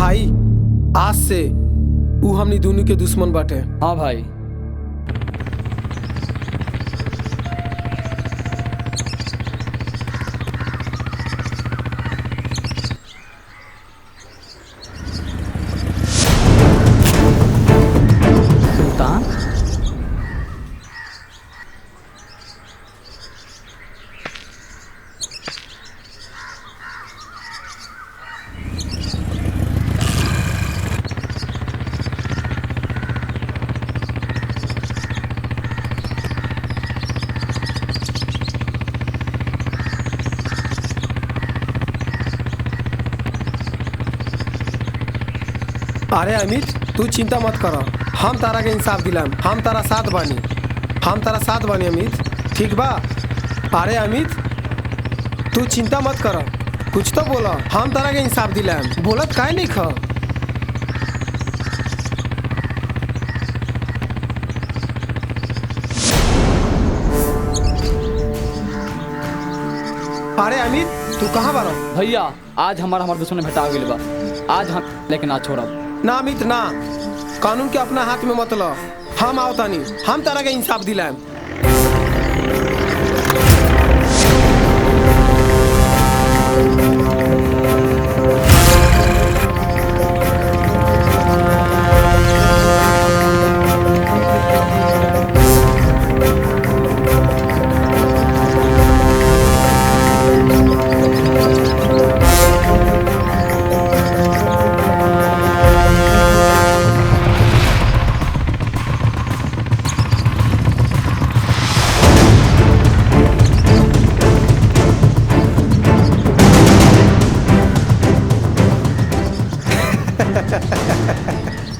भाई आज से ऊ हमनी दोनों के दुश्मन बाटे। हाँ भाई। सुल्तान अरे अमित तू चिंता मत कर, हम तारा के इंसाफ दिलाम। हम तारा साथ बानी अमित, ठीक बा। अरे अमित तू चिंता मत कर, कुछ तो बोला, हम तारा के इंसाफ दिलाम। बोलत काहे नहीं ख? अरे अमित तू कहाँ बारा? भैया आज हमार दुश्मन भेटा गेल बा। आज हम लेकिन ना छोड़ब। ना अमित ना, कानून के अपना हाथ में मत लो। हम आवतानी, हम तारा के इंसाफ दिलाएम।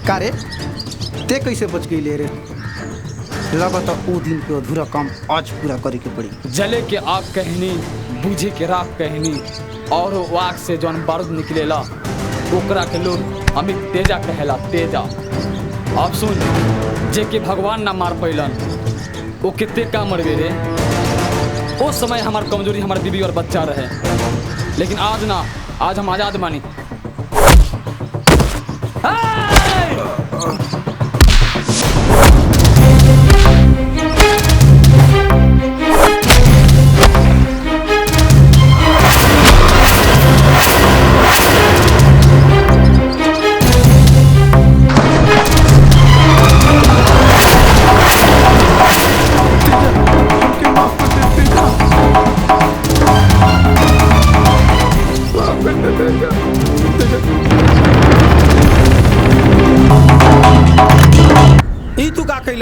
का रे ते कैसे बच गई ले रे? लगता वो दिन के अधूरा काम आज पूरा करे के पड़ी। जले के आग कहनी, बुझे के राख कहनी, और वो आग से जौन बारूद निकलेला ओकरा के लोग अमित तेजा कहेला। तेजा अब सुन, जे के भगवान ना मार पैलन वो कितने का मर गए रे। उस समय हमार कमजोरी हमार बीबी और बच्चा रहे, लेकिन आज ना, आज हम आजाद मानी।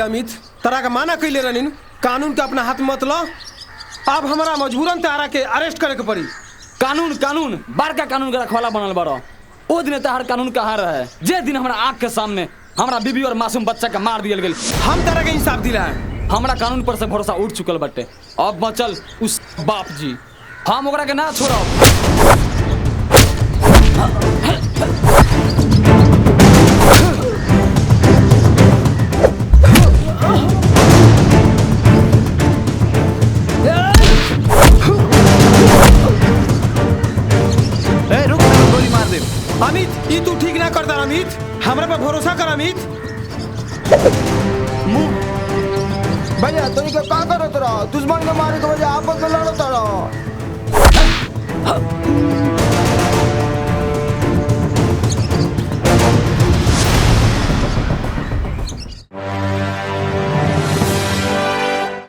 अमित तारा का माना कैले रहनी, कानून के अपना हाथ मत लो। अब हमारा मजबूरन तारा के अरेस्ट करे के पड़ी। कानून कानून बड़का कानून का रखवाला बनल बड़ो। ओ दिन तहार कानून कहाँ रहे? जे दिन हमारा आँख के सामने हमारा बीबी और मासूम बच्चा का मार दियल गेल। हम तारा के इंसाफ दिलाए। हमारा कानून पर से भरोसा उठ चुकल बटे। अब बचल उस बाप जी, हम ओकरा के ना छोड़ब। अमित ये तू ठीक ना करता अमित, हमरा पर भरोसा कर अमित। भैया तो इनका का करत रहा? दुश्मन के मारे के वजह आपस में लड़त रहा।